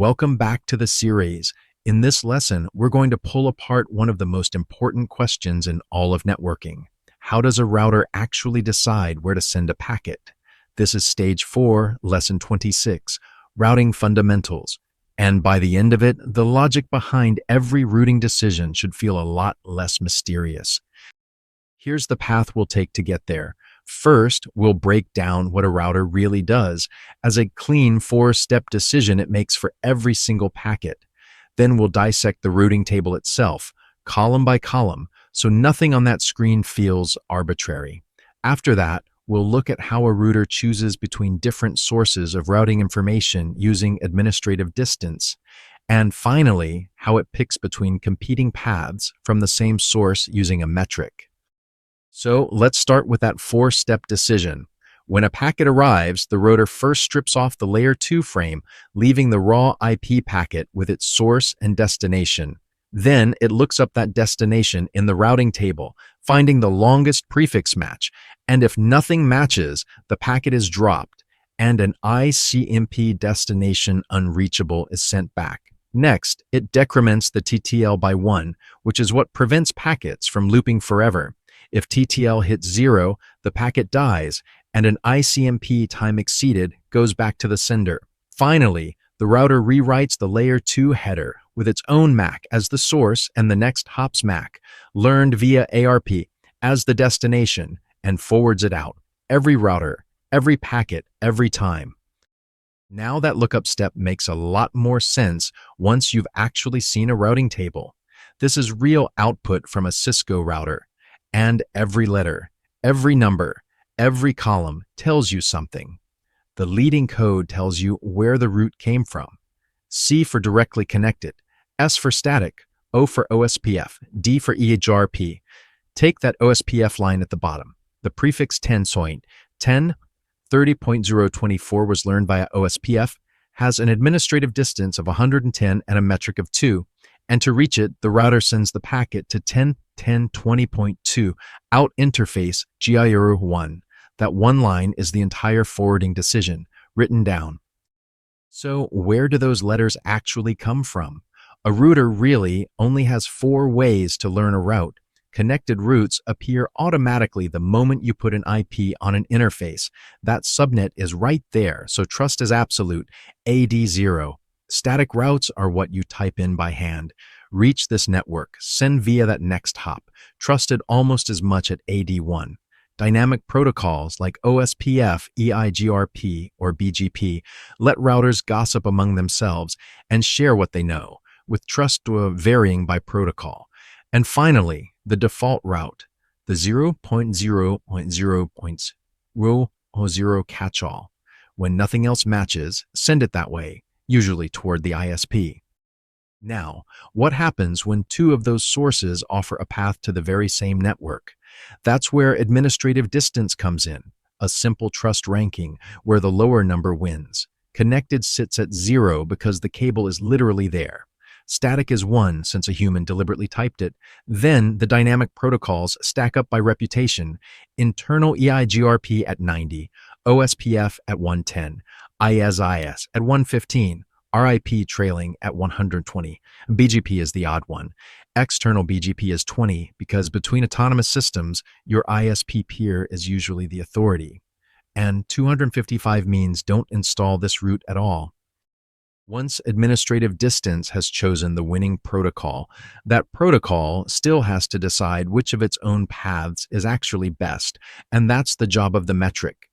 Welcome back to the series. In this lesson, we're going to pull apart one of the most important questions in all of networking. How does a router actually decide where to send a packet? This is Stage 4, Lesson 26, Routing Fundamentals. And by the end of it, the logic behind every routing decision should feel a lot less mysterious. Here's the path we'll take to get there. First, we'll break down what a router really does as a clean 4-step decision it makes for every single packet. Then we'll dissect the routing table itself, column by column, so nothing on that screen feels arbitrary. After that, we'll look at how a router chooses between different sources of routing information using administrative distance. And finally, how it picks between competing paths from the same source using a metric. So let's start with that 4-step decision. When a packet arrives, the router first strips off the layer 2 frame, leaving the raw IP packet with its source and destination. Then it looks up that destination in the routing table, finding the longest prefix match, and if nothing matches, the packet is dropped, and an ICMP destination unreachable is sent back. Next, it decrements the TTL by 1, which is what prevents packets from looping forever. If TTL hits 0, the packet dies, and an ICMP time exceeded goes back to the sender. Finally, the router rewrites the layer 2 header with its own MAC as the source and the next hop's MAC, learned via ARP, as the destination, and forwards it out. Every router, every packet, every time. Now that lookup step makes a lot more sense once you've actually seen a routing table. This is real output from a Cisco router. And every letter, every number, every column tells you something. The leading code tells you where the route came from. C for directly connected, S for static, O for OSPF, D for EHRP. Take that OSPF line at the bottom. The prefix 10 30.024 was learned via OSPF, has an administrative distance of 110 and a metric of 2. And to reach it, the router sends the packet to 10.10.20.2 out interface GIRO 1. That one line is the entire forwarding decision, written down. So where do those letters actually come from? A router really only has 4 ways to learn a route. Connected routes appear automatically the moment you put an IP on an interface. That subnet is right there, so trust is absolute, AD0. Static routes are what you type in by hand. Reach this network, send via that next hop, trusted almost as much at AD1. Dynamic protocols like OSPF, EIGRP, or BGP let routers gossip among themselves and share what they know, with trust varying by protocol. And finally, the default route, the 0.0.0.0 catch-all. When nothing else matches, send it that way, usually toward the ISP. Now, what happens when 2 of those sources offer a path to the very same network? That's where administrative distance comes in, a simple trust ranking where the lower number wins. Connected sits at 0 because the cable is literally there. Static is 1 since a human deliberately typed it. Then the dynamic protocols stack up by reputation. Internal EIGRP at 90, OSPF at 110, IS at 115, RIP trailing at 120. BGP is the odd one. External BGP is 20 because between autonomous systems, your ISP peer is usually the authority. And 255 means don't install this route at all. Once administrative distance has chosen the winning protocol, that protocol still has to decide which of its own paths is actually best, and that's the job of the metric.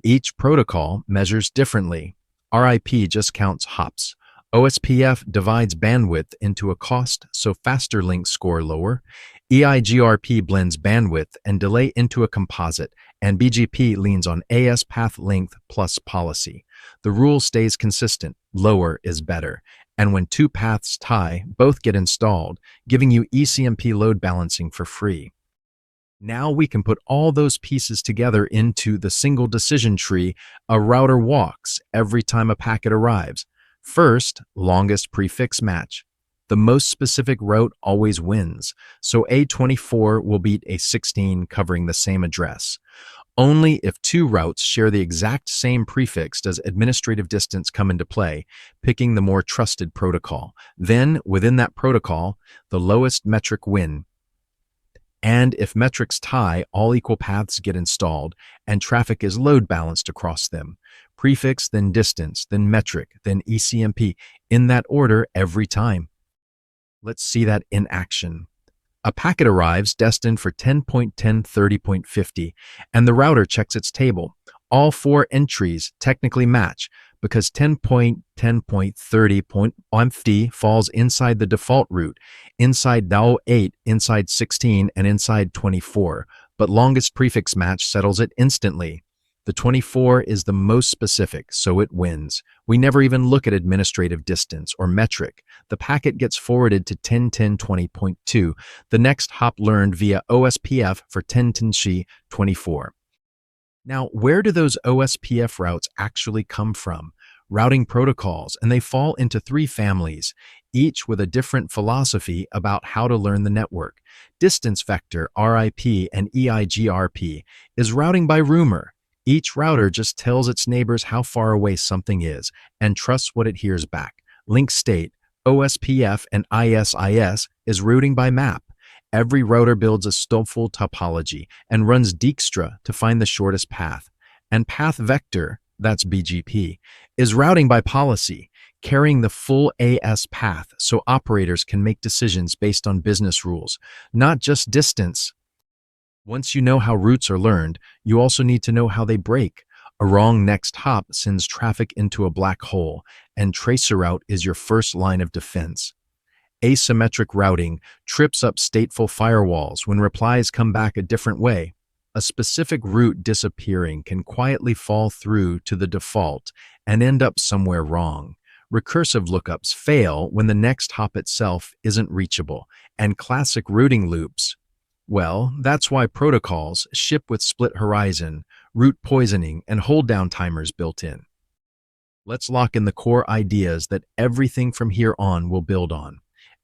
Each protocol measures differently. RIP just counts hops. OSPF divides bandwidth into a cost, so faster links score lower. EIGRP blends bandwidth and delay into a composite, and BGP leans on AS path length plus policy. The rule stays consistent, lower is better. And when 2 paths tie, both get installed, giving you ECMP load balancing for free. Now we can put all those pieces together into the single decision tree a router walks every time a packet arrives. First, longest prefix match. The most specific route always wins, so A24 will beat A16 covering the same address. Only if two routes share the exact same prefix does administrative distance come into play, picking the more trusted protocol. Then, within that protocol, the lowest metric win. And if metrics tie, all equal paths get installed, and traffic is load balanced across them. Prefix, then distance, then metric, then ECMP, in that order every time. Let's see that in action. A packet arrives destined for 10.10.30.50, and the router checks its table. All four entries technically match because 10.10.30.50 falls inside the default route, inside DAO 8, inside 16, and inside 24, but longest prefix match settles it instantly. The 24 is the most specific, so it wins. We never even look at administrative distance or metric. The packet gets forwarded to 10.10.20.2, the next hop learned via OSPF for 10.10.24. Now, where do those OSPF routes actually come from? Routing protocols, and they fall into three families, each with a different philosophy about how to learn the network. Distance vector, RIP, and EIGRP is routing by rumor. Each router just tells its neighbors how far away something is and trusts what it hears back. Link state, OSPF, and ISIS is routing by map. Every router builds a stopful topology and runs Dijkstra to find the shortest path. And path vector, that's BGP, is routing by policy, carrying the full AS path so operators can make decisions based on business rules, not just distance. Once you know how routes are learned, you also need to know how they break. A wrong next hop sends traffic into a black hole, and tracer route is your first line of defense. Asymmetric routing trips up stateful firewalls when replies come back a different way. A specific route disappearing can quietly fall through to the default and end up somewhere wrong. Recursive lookups fail when the next hop itself isn't reachable, and classic routing loops, well, that's why protocols ship with split horizon, route poisoning, and hold-down timers built in. Let's lock in the core ideas that everything from here on will build on.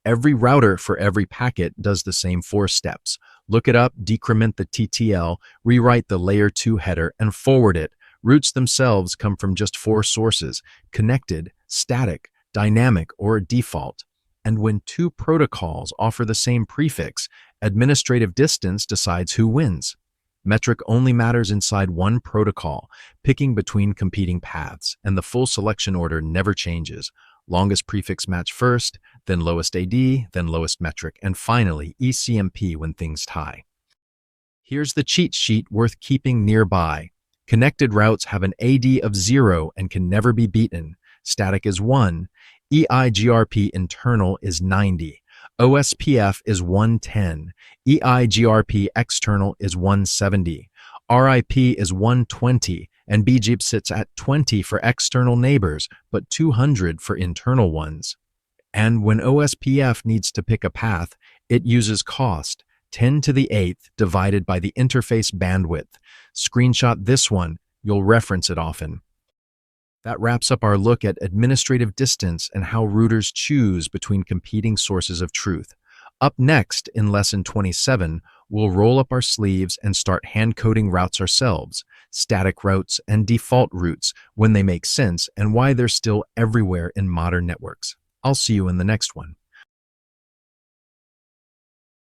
Every router for every packet does the same 4 steps. Look it up, decrement the TTL, rewrite the layer 2 header, and forward it. Routes themselves come from just 4 sources: connected, static, dynamic, or default. And when 2 protocols offer the same prefix, administrative distance decides who wins. Metric only matters inside one protocol, picking between competing paths, and the full selection order never changes. Longest prefix match first, then lowest AD, then lowest metric, and finally ECMP when things tie. Here's the cheat sheet worth keeping nearby. Connected routes have an AD of 0 and can never be beaten. Static is 1. EIGRP internal is 90. OSPF is 110. EIGRP external is 170. RIP is 120, and BGP sits at 20 for external neighbors, but 200 for internal ones. And when OSPF needs to pick a path, it uses cost, 10 to the 8th divided by the interface bandwidth. Screenshot this one, you'll reference it often. That wraps up our look at administrative distance and how routers choose between competing sources of truth. Up next, in Lesson 27, we'll roll up our sleeves and start hand-coding routes ourselves, static routes and default routes, when they make sense and why they're still everywhere in modern networks. I'll see you in the next one.